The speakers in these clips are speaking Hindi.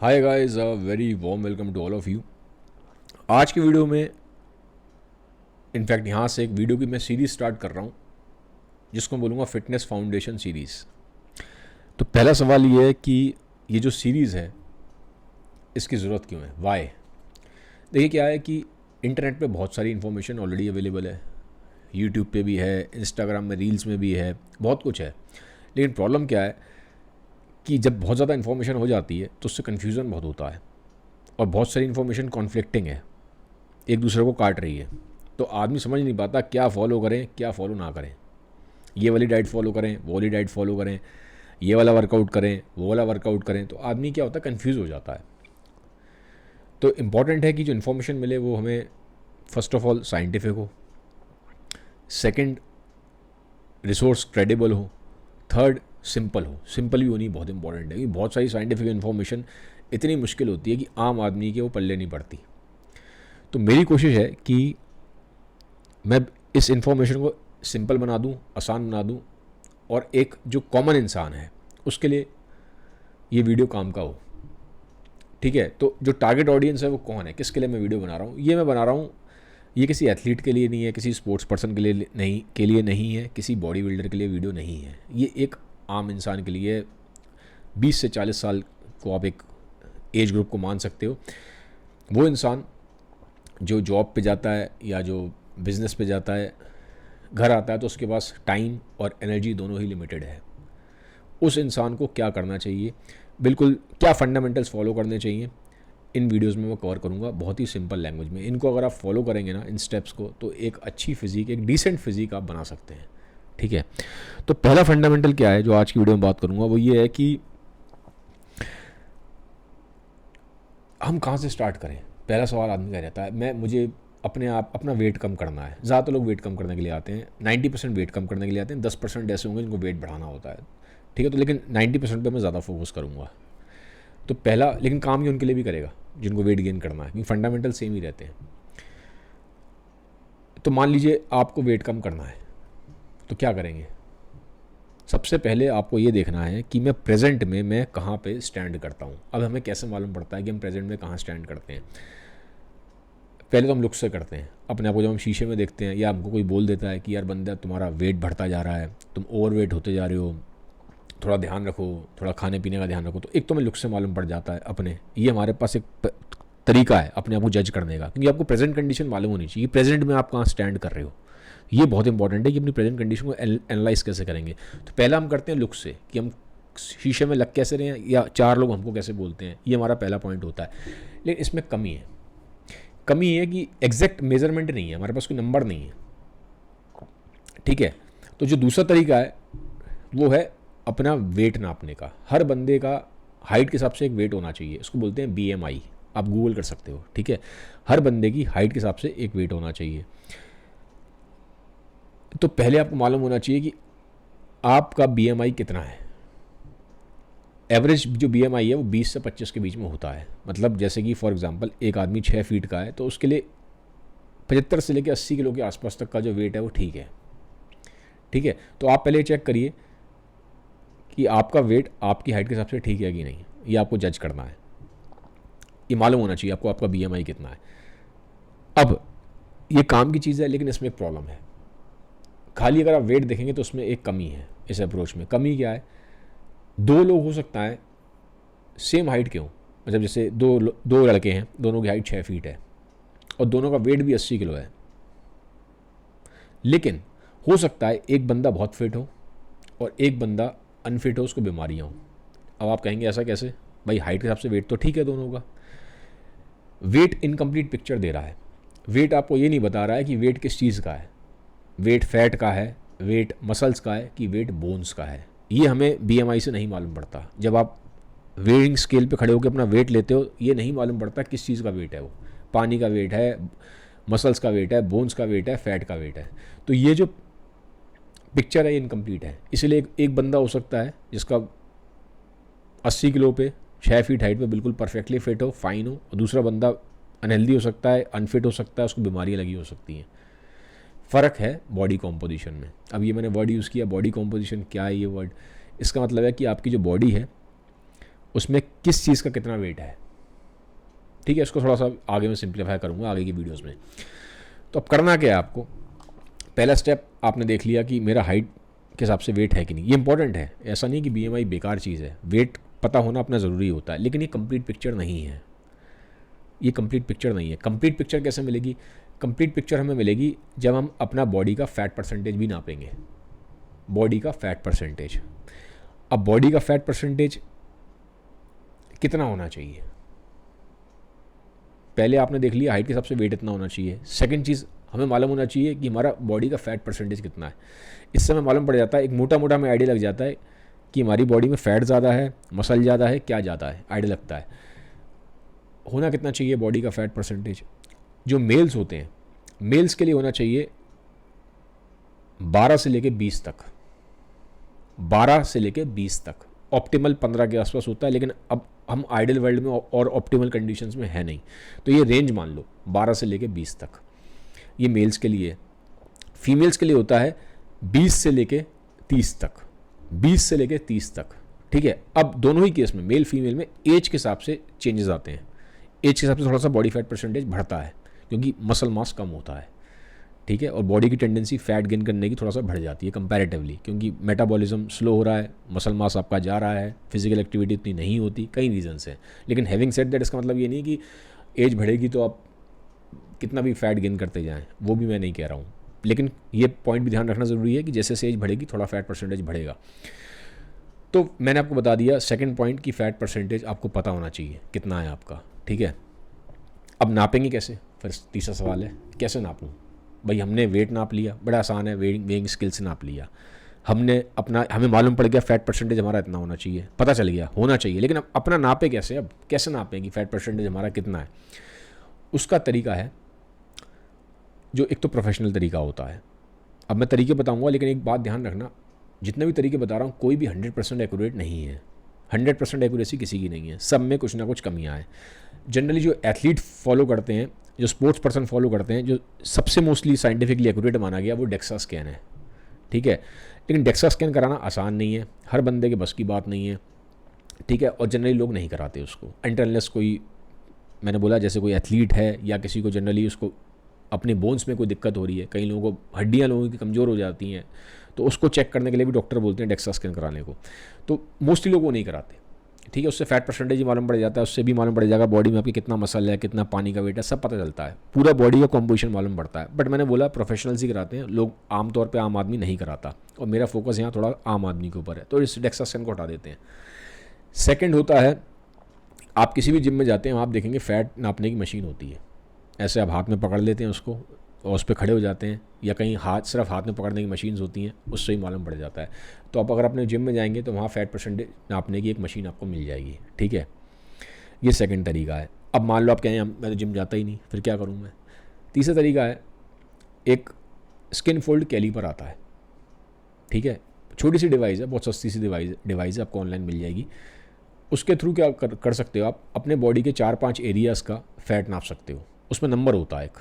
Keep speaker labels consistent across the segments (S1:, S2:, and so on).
S1: Hi guys, very warm welcome to all of you. आज की वीडियो में इनफैक्ट यहाँ से एक वीडियो की मैं सीरीज़ स्टार्ट कर रहा हूँ जिसको मैं बोलूँगा फिटनेस फाउंडेशन सीरीज़। तो पहला सवाल ये है कि ये जो सीरीज़ है इसकी ज़रूरत क्यों है, वाई। देखिए क्या है कि इंटरनेट पे बहुत सारी इन्फॉर्मेशन ऑलरेडी अवेलेबल है, यूट्यूब पे भी है, इंस्टाग्राम में रील्स में भी है, बहुत कुछ है। लेकिन प्रॉब्लम क्या है कि जब बहुत ज़्यादा इन्फॉर्मेशन हो जाती है तो उससे कन्फ्यूज़न बहुत होता है और बहुत सारी इन्फॉर्मेशन कॉन्फ्लिक्टिंग है, एक दूसरे को काट रही है। तो आदमी समझ नहीं पाता क्या फॉलो करें क्या फॉलो ना करें, ये वाली डाइट फॉलो करें वो वाली डाइट फॉलो करें, ये वाला वर्कआउट करें वो वाला वर्कआउट करें। तो आदमी क्या होता है, कन्फ्यूज़ हो जाता है। तो इम्पॉर्टेंट है कि जो इन्फॉर्मेशन मिले वो हमें फर्स्ट ऑफ ऑल साइंटिफिक हो, सेकंड रिसोर्स क्रेडिबल हो, थर्ड सिंपल हो। सिंपल भी होनी बहुत इंपॉर्टेंट है क्योंकि बहुत सारी साइंटिफिक इन्फॉर्मेशन इतनी मुश्किल होती है कि आम आदमी के वो पल्ले नहीं पड़ती। तो मेरी कोशिश है कि मैं इस इन्फॉर्मेशन को सिंपल बना दूं, आसान बना दूं और एक जो कॉमन इंसान है उसके लिए ये वीडियो काम का हो। ठीक है, तो जो टारगेट ऑडियंस है वो कौन है, किसके लिए मैं वीडियो बना रहा हूँ, ये मैं बना रहा हूँ, ये किसी एथलीट के लिए नहीं है, किसी स्पोर्ट्स पर्सन के लिए नहीं है, किसी बॉडी बिल्डर के लिए वीडियो नहीं है। ये एक आम इंसान के लिए, 20 से 40 साल को आप एक एज ग्रुप को मान सकते हो। वो इंसान जो जॉब पे जाता है या जो बिज़नेस पे जाता है, घर आता है तो उसके पास टाइम और एनर्जी दोनों ही लिमिटेड है। उस इंसान को क्या करना चाहिए, बिल्कुल क्या फंडामेंटल्स फॉलो करने चाहिए, इन वीडियोस में मैं कवर करूँगा बहुत ही सिंपल लैंग्वेज में। इनको अगर आप फॉलो करेंगे ना, इन स्टेप्स को, तो एक अच्छी फिजिक, एक डिसेंट फिजिक आप बना सकते हैं। ठीक है, तो पहला फंडामेंटल क्या है जो आज की वीडियो में बात करूँगा वो ये है कि हम कहाँ से स्टार्ट करें। पहला सवाल आदमी का रहता है, मुझे अपना वेट कम करना है। ज़्यादातर लोग वेट कम करने के लिए आते हैं, 90% वेट कम करने के लिए आते हैं, 10% ऐसे होंगे जिनको वेट बढ़ाना होता है। ठीक है, तो लेकिन 90% पे मैं ज़्यादा फोकस करूँगा। तो पहला, लेकिन काम ये उनके लिए भी करेगा जिनको वेट गेन करना है, क्योंकि फंडामेंटल सेम ही रहते हैं। तो मान लीजिए आपको वेट कम करना है, तो क्या करेंगे। सबसे पहले आपको ये देखना है कि मैं प्रेजेंट में मैं कहाँ पे स्टैंड करता हूँ। अब हमें कैसे मालूम पड़ता है कि हम प्रेजेंट में कहाँ स्टैंड करते हैं। पहले तो हम लुक से करते हैं अपने आप को। जब हम शीशे में देखते हैं या हमको कोई बोल देता है कि यार बंदा तुम्हारा वेट बढ़ता जा रहा है, तुम ओवरवेट होते जा रहे हो, थोड़ा ध्यान रखो, थोड़ा खाने पीने का ध्यान रखो, तो एक तो हमें लुक से मालूम पड़ जाता है अपने। ये हमारे पास एक तरीका है अपने आप को जज करने का, क्योंकि आपको प्रेजेंट कंडीशन मालूम होनी चाहिए, प्रेजेंट में आप कहाँ स्टैंड कर रहे हो। ये बहुत इंपॉर्टेंट है कि अपनी प्रेजेंट कंडीशन को एनालाइज कैसे करेंगे। तो पहला हम करते हैं लुक से कि हम शीशे में लग कैसे रहे हैं या चार लोग हमको कैसे बोलते हैं, ये हमारा पहला पॉइंट होता है। लेकिन इसमें कमी है कि एग्जैक्ट मेजरमेंट नहीं है, हमारे पास कोई नंबर नहीं है। ठीक है, तो जो दूसरा तरीका है वो है अपना वेट नापने का। हर बंदे का हाइट के हिसाब से एक वेट होना चाहिए, इसको बोलते हैं BMI। आप गूगल कर सकते हो। ठीक है, हर बंदे की हाइट के हिसाब से एक वेट होना चाहिए। तो पहले आपको मालूम होना चाहिए कि आपका BMI कितना है। एवरेज जो BMI है वो 20 से 25 के बीच में होता है। मतलब जैसे कि फॉर एग्जांपल एक आदमी 6 फीट का है तो उसके लिए 75 से लेकर 80 किलो के आसपास तक का जो वेट है वो ठीक है। ठीक है, तो आप पहले चेक करिए कि आपका वेट आपकी हाइट के हिसाब से ठीक है कि नहीं, ये आपको जज करना है। ये मालूम होना चाहिए आपको आपका BMI कितना है। अब ये काम की चीज़ है, लेकिन इसमें एक प्रॉब्लम है। खाली अगर आप वेट देखेंगे तो उसमें एक कमी है। इस अप्रोच में कमी क्या है, दो लोग हो सकता है सेम हाइट के हों। मतलब जैसे दो लड़के हैं, दोनों की हाइट 6 फीट है और दोनों का वेट भी 80 किलो है, लेकिन हो सकता है एक बंदा बहुत फिट हो और एक बंदा अनफिट हो, उसको बीमारियाँ हों। अब आप कहेंगे ऐसा कैसे, भाई हाइट के हिसाब से वेट तो ठीक है दोनों का। वेट इनकम्प्लीट पिक्चर दे रहा है। वेट आपको ये नहीं बता रहा है कि वेट किस चीज़ का है, वेट फैट का है, वेट मसल्स का है कि वेट बोन्स का है। ये हमें BMI से नहीं मालूम पड़ता। जब आप वेइंग स्केल पे खड़े होकर अपना वेट लेते हो, ये नहीं मालूम पड़ता किस चीज़ का वेट है वो। पानी का वेट है, मसल्स का वेट है, बोन्स का वेट है, फैट का वेट है। तो ये जो पिक्चर है ये इनकम्प्लीट है। इसलिए एक बंदा हो सकता है जिसका 80 किलो पे 6 फीट हाइट पे बिल्कुल परफेक्टली फिट हो, फाइन हो, और दूसरा बंदा अनहेल्दी हो सकता है, अनफिट हो सकता है, उसको बीमारियाँ लगी हो सकती हैं। फ़र्क है बॉडी कॉम्पोजिशन में। अब ये मैंने वर्ड यूज़ किया, बॉडी कॉम्पोजिशन क्या है ये वर्ड, इसका मतलब है कि आपकी जो बॉडी है उसमें किस चीज़ का कितना वेट है। ठीक है, इसको थोड़ा सा आगे मैं सिंप्लीफाई करूँगा आगे की वीडियोज़ में। तो अब करना क्या है आपको, पहला स्टेप आपने देख लिया कि मेरा हाइट के हिसाब से वेट है कि नहीं। ये इंपॉर्टेंट है, ऐसा नहीं कि BMI बेकार चीज़ है, वेट पता होना अपना ज़रूरी होता है, लेकिन ये कंप्लीट पिक्चर नहीं है। ये कंप्लीट पिक्चर नहीं है। कंप्लीट पिक्चर कैसे मिलेगी? कंप्लीट पिक्चर हमें मिलेगी जब हम अपना बॉडी का फैट परसेंटेज भी नापेंगे। बॉडी का फैट परसेंटेज, अब बॉडी का फैट परसेंटेज कितना होना चाहिए? पहले आपने देख लिया हाइट के हिसाब से वेट इतना होना चाहिए। सेकंड चीज़ हमें मालूम होना चाहिए कि हमारा बॉडी का फैट परसेंटेज कितना है। इससे हमें मालूम पड़ जाता है, एक मोटा मोटा हमें आइडिया लग जाता है कि हमारी बॉडी में फैट ज़्यादा है, मसल ज़्यादा है, क्या ज़्यादा है, आइडिया लगता है। होना कितना चाहिए बॉडी का फैट परसेंटेज? जो मेल्स होते हैं, मेल्स के लिए होना चाहिए 12 से लेके 20 तक। 12 से लेके 20 तक, ऑप्टिमल 15 के आसपास होता है, लेकिन अब हम आइडियल वर्ल्ड में और ऑप्टिमल कंडीशंस में है नहीं, तो ये रेंज मान लो 12 से लेके 20 तक। ये मेल्स के लिए। फीमेल्स के लिए होता है 20 से लेके 30 तक, 20 से लेके 30 तक। ठीक है, अब दोनों ही केस में मेल फीमेल में एज के हिसाब से चेंजेस आते हैं। एज के हिसाब से थोड़ा सा बॉडी फैट परसेंटेज बढ़ता है क्योंकि मसल मास कम होता है। ठीक है, और बॉडी की टेंडेंसी फैट गेन करने की थोड़ा सा बढ़ जाती है कंपैरेटिवली, क्योंकि मेटाबॉलिज्म स्लो हो रहा है, मसल मास आपका जा रहा है, फिजिकल एक्टिविटी इतनी नहीं होती, कई रीजंस हैं। लेकिन हैविंग सेड दैट, इसका मतलब ये नहीं कि एज बढ़ेगी तो आप कितना भी फैट गेन करते जाएं, वो भी मैं नहीं कह रहा हूँ। लेकिन ये पॉइंट भी ध्यान रखना ज़रूरी है कि जैसे से एज बढ़ेगी थोड़ा फैट परसेंटेज बढ़ेगा। तो मैंने आपको बता दिया सेकंड पॉइंट कि फैट परसेंटेज आपको पता होना चाहिए कितना है आपका। ठीक है, अब नापेंगे कैसे? फिर तीसरा सवाल है कैसे नापूं? भाई हमने वेट नाप लिया, बड़ा आसान है, वेइंग स्केल से नाप लिया। हमें मालूम पड़ गया फैट परसेंटेज हमारा इतना होना चाहिए, पता चल गया होना चाहिए, लेकिन अब अपना नापे कैसे? अब कैसे नापें कि फैट परसेंटेज हमारा कितना है? उसका तरीका है जो एक तो प्रोफेशनल तरीका होता है। अब मैं तरीके बताऊंगा, लेकिन एक बात ध्यान रखना, जितने भी तरीके बता रहा हूँ कोई भी 100% एक्यूरेट नहीं है। 100% एक्यूरेसी किसी की नहीं है, सब में कुछ ना कुछ कमियाँ हैं। जनरली जो एथलीट फॉलो करते हैं, जो स्पोर्ट्स पर्सन फॉलो करते हैं, जो सबसे मोस्टली साइंटिफिकली एक्यूरेट माना गया वो डेक्सा स्कैन है। ठीक है, लेकिन डेक्सा स्कैन कराना आसान नहीं है, हर बंदे के बस की बात नहीं है। ठीक है, और जनरली लोग नहीं कराते उसको अनटिल कोई, मैंने बोला जैसे कोई एथलीट है या किसी को जनरली उसको अपने बोन्स में कोई दिक्कत हो रही है, कई लोगों को हड्डियाँ लोगों की कमज़ोर हो जाती हैं, तो उसको चेक करने के लिए भी डॉक्टर बोलते हैं डेक्सा स्कैन कराने को, तो मोस्टली लोग वो नहीं कराते। ठीक है, उससे फैट परसेंटेज ही मालूम पड़ जाता है, उससे भी मालूम पड़ जाएगा बॉडी में आपकी कितना मसल है, कितना पानी का वेट है, सब पता चलता है, पूरा बॉडी का कॉम्पोजिशन मालूम पड़ता है। बट मैंने बोला प्रोफेशनल्स ही कराते हैं, लोग आमतौर पर आम आदमी नहीं कराता, और मेरा फोकस यहाँ थोड़ा आम आदमी के ऊपर है, तो इस डेक्सा स्कैन को हटा देते हैं। सेकेंड होता है, आप किसी भी जिम में जाते हैं, आप देखेंगे फ़ैट नापने की मशीन होती है, ऐसे आप हाथ में पकड़ लेते हैं उसको और उस पर खड़े हो जाते हैं, या कहीं सिर्फ हाथ में पकड़ने की मशीन्स होती हैं, उससे ही मालूम पड़ जाता है। तो आप अगर अपने जिम में जाएंगे तो वहाँ फैट परसेंटेज नापने की एक मशीन आपको मिल जाएगी। ठीक है, ये सेकंड तरीका है। अब मान लो आप कहें मैं तो जिम जाता ही नहीं, फिर क्या करूँ मैं? तीसरा तरीका है, एक स्किन फोल्ड कैलीपर आता है। ठीक है, छोटी सी डिवाइस है, बहुत सस्ती सी डिवाइस है, आपको ऑनलाइन मिल जाएगी। उसके थ्रू क्या कर सकते हो, आप अपने बॉडी के 4-5 एरियाज़ का फ़ैट नाप सकते हो। उसमें नंबर होता है एक,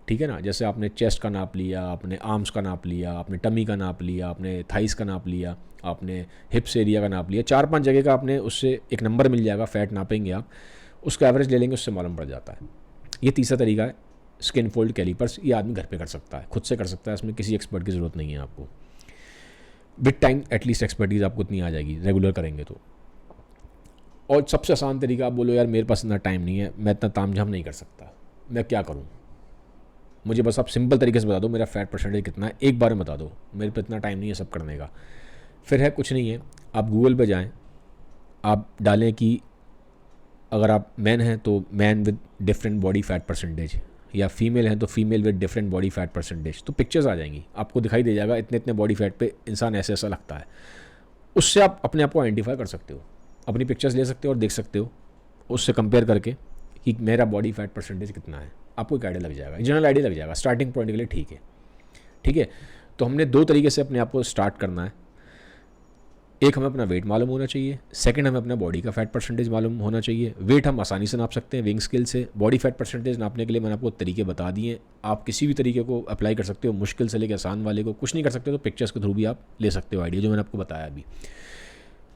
S1: ठीक है ना, जैसे आपने चेस्ट का नाप लिया, आपने आर्म्स का नाप लिया, आपने टमी का नाप लिया, आपने थाइस का नाप लिया, आपने हिप्स एरिया का नाप लिया, 4-5 जगह का आपने उससे एक नंबर मिल जाएगा, फ़ैट नापेंगे आप, उसका एवरेज ले लेंगे, उससे मालूम पड़ जाता है। ये तीसरा तरीका है स्किन फोल्ड कैलीपर्स। ये आदमी घर पे कर सकता है, खुद से कर सकता है, इसमें किसी एक्सपर्ट की ज़रूरत नहीं है आपको। विद टाइम एटलीस्ट एक्सपर्टीज़ आपको इतनी आ जाएगी रेगुलर करेंगे तो। और सबसे आसान तरीका, आप बोलो यार मेरे पास इतना टाइम नहीं है, मैं इतना तामझाम नहीं कर सकता, मैं क्या करूं? मुझे बस आप सिंपल तरीके से बता दो मेरा फैट परसेंटेज कितना है, एक बार में बता दो, मेरे पे इतना टाइम नहीं है सब करने का। फिर है कुछ नहीं है, आप गूगल पे जाएं, आप डालें कि अगर आप मैन हैं तो man with different body fat percentage, या फीमेल हैं तो female with different body fat percentage, तो पिक्चर्स आ जाएंगी, आपको दिखाई दे जाएगा इतने इतने बॉडी फैट पे इंसान ऐसे ऐसा लगता है। उससे आप अपने आप को आइडेंटिफाई कर सकते हो, अपनी पिक्चर्स ले सकते हो और देख सकते हो उससे कंपेयर करके कि मेरा बॉडी फैट परसेंटेज कितना है, आपको एक आइडिया लग जाएगा, जनरल आइडिया लग जाएगा, स्टार्टिंग पॉइंट के लिए ठीक है। ठीक है, तो हमने 2 तरीके से अपने आप को स्टार्ट करना है। एक, हमें अपना वेट मालूम होना चाहिए, सेकंड हमें अपना बॉडी का फैट परसेंटेज मालूम होना चाहिए। वेट हम आसानी से नाप सकते हैं विंग स्केल से, बॉडी फैट परसेंटेज नापने के लिए मैंने आपको तरीके बता दिए, आप किसी भी तरीके को अप्लाई कर सकते हो, मुश्किल से लेकर आसान वाले को, कुछ नहीं कर सकते तो पिक्चर्स के थ्रू भी आप ले सकते हो आइडिया, जो मैंने आपको बताया अभी।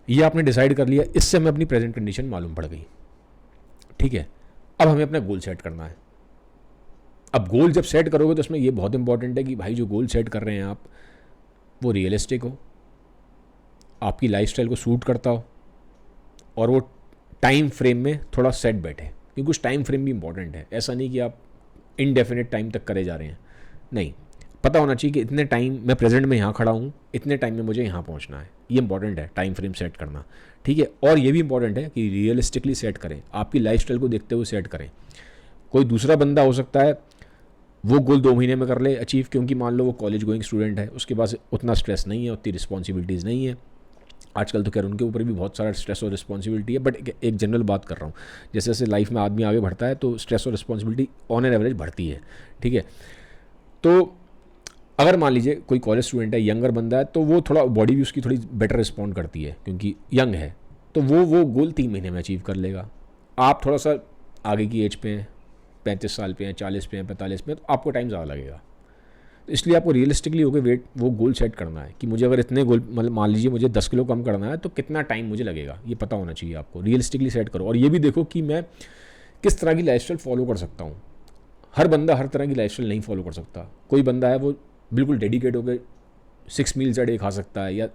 S1: ये आपने डिसाइड कर लिया, इससे हमें अपनी प्रेजेंट कंडीशन मालूम पड़ गई, ठीक है। अब हमें अपना गोल सेट करना है। अब गोल जब सेट करोगे तो उसमें ये बहुत इंपॉर्टेंट है कि भाई जो गोल सेट कर रहे हैं आप, वो रियलिस्टिक हो, आपकी लाइफस्टाइल को सूट करता हो, और वो टाइम फ्रेम में थोड़ा सेट बैठे, क्योंकि कुछ टाइम फ्रेम भी इंपॉर्टेंट है। ऐसा नहीं कि आप इनडेफिनेट टाइम तक करे जा रहे हैं, नहीं, पता होना चाहिए कि इतने टाइम मैं प्रेजेंट में यहाँ खड़ा हूँ, इतने टाइम में मुझे यहाँ पहुँचना है। ये इंपॉर्टेंट है टाइम फ्रेम सेट करना, ठीक है। और ये भी इंपॉर्टेंट है कि रियलिस्टिकली सेट करें, आपकी लाइफस्टाइल को देखते हुए सेट करें। कोई दूसरा बंदा हो सकता है वो गोल 2 महीने में कर ले अचीव, क्योंकि मान लो वो कॉलेज गोइंग स्टूडेंट है, उसके पास उतना स्ट्रेस नहीं है, उतनी रिस्पॉन्सिबिलिटीज़ नहीं है। आजकल तो खैर उनके ऊपर भी बहुत सारा स्ट्रेस और रिस्पॉन्सिबिलिटी है, बट एक जनरल बात कर रहा हूँ, जैसे जैसे लाइफ में आदमी आगे बढ़ता है तो स्ट्रेस और रिस्पॉन्सिबिलिटी ऑन एन एवरेज बढ़ती है, ठीक है। तो अगर मान लीजिए कोई कॉलेज स्टूडेंट है, यंगर बंदा है, तो वो थोड़ा बॉडी भी उसकी थोड़ी बेटर रिस्पॉन्ड करती है क्योंकि यंग है, तो वो गोल 3 महीने में अचीव कर लेगा। आप थोड़ा सा आगे की एज पे हैं, 35 साल पे हैं, 40 पे हैं, 45 पे हैं, तो आपको टाइम ज़्यादा लगेगा। तो इसलिए आपको रियलिस्टिकली होकर वो गोल सेट करना है कि मुझे अगर इतने गोल, मतलब मान लीजिए मुझे 10 किलो कम करना है तो कितना टाइम मुझे लगेगा, ये पता होना चाहिए आपको। रियलिस्टिकली सेट करो, और ये भी देखो कि मैं किस तरह की लाइफस्टाइल फॉलो कर सकता हूँ। हर बंदा हर तरह की लाइफस्टाइल नहीं फॉलो कर सकता। कोई बंदा है वो बिल्कुल डेडिकेट होकर 6 मील्स अ डे खा सकता है, या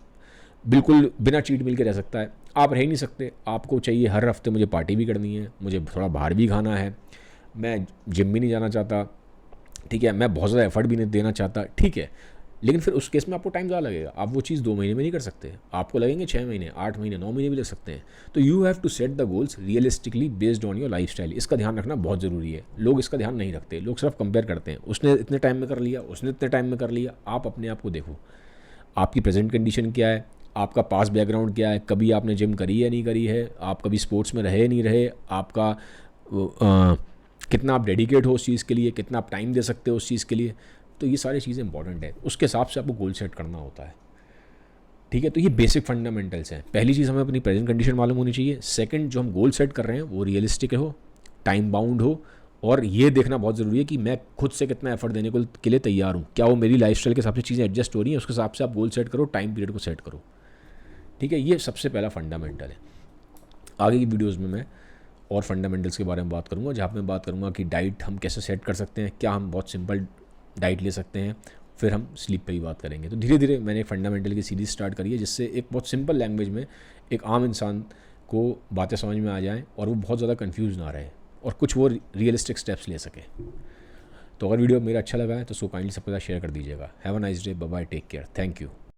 S1: बिल्कुल बिना चीट मील के रह सकता है। आप रह नहीं सकते, आपको चाहिए हर हफ्ते मुझे पार्टी भी करनी है, मुझे थोड़ा बाहर भी खाना है, मैं जिम भी नहीं जाना चाहता, ठीक है, मैं बहुत ज़्यादा एफर्ट भी नहीं देना चाहता, ठीक है। लेकिन फिर उस केस में आपको टाइम ज़्यादा लगेगा, आप वो चीज़ 2 महीने में नहीं कर सकते, आपको लगेंगे 6 महीने, 8 महीने, 9 महीने भी लग सकते हैं। तो you have to set the goals realistically based on your lifestyle. इसका ध्यान रखना बहुत ज़रूरी है। लोग इसका ध्यान नहीं रखते, लोग सिर्फ कंपेयर करते हैं, उसने इतने टाइम में कर लिया, उसने इतने टाइम में कर लिया। आप अपने आप को देखो, आपकी प्रेजेंट कंडीशन क्या है, आपका पास बैकग्राउंड क्या है, कभी आपने जिम करी है नहीं करी है, आप कभी स्पोर्ट्स में रहे नहीं रहे, आपका कितना आप डेडिकेट हो उस चीज़ के लिए, कितना आप टाइम दे सकते हो उस चीज़ के लिए। तो ये सारी चीज़ें इंपॉर्टेंट है, उसके हिसाब से आपको गोल सेट करना होता है, ठीक है। तो ये बेसिक फंडामेंटल्स हैं। पहली चीज़ हमें अपनी प्रेजेंट कंडीशन मालूम होनी चाहिए। सेकंड, जो हम गोल सेट कर रहे हैं वो रियलिस्टिक हो, टाइम बाउंड हो, और ये देखना बहुत ज़रूरी है कि मैं खुद से कितना एफर्ट देने के लिए तैयार हूँ, क्या वो मेरी लाइफस्टाइल के हिसाब से चीज़ें एडजस्ट हो रही हैं, उसके हिसाब से आप गोल सेट करो, टाइम पीरियड को सेट करो, ठीक है। ये सबसे पहला फंडामेंटल है। आगे की वीडियोज़ में मैं और फंडामेंटल्स के बारे में बात करूँगा, जहाँ पे मैं बात करूँगा कि डाइट हम कैसे सेट कर सकते हैं, क्या हम बहुत सिंपल डाइट ले सकते हैं, फिर हम स्लीप पे भी बात करेंगे। तो धीरे धीरे मैंने एक फंडामेंटल की सीरीज़ स्टार्ट करी है, जिससे एक बहुत सिंपल लैंग्वेज में एक आम इंसान को बातें समझ में आ जाएँ और वो बहुत ज़्यादा कन्फ्यूज़ ना रहे, और कुछ वो रियलिस्टिक स्टेप्स ले सके। तो अगर वीडियो मेरा अच्छा लगा है तो सो काइंडली सबके साथ शेयर कर दीजिएगा। Have a nice day, bye bye, take care, thank you.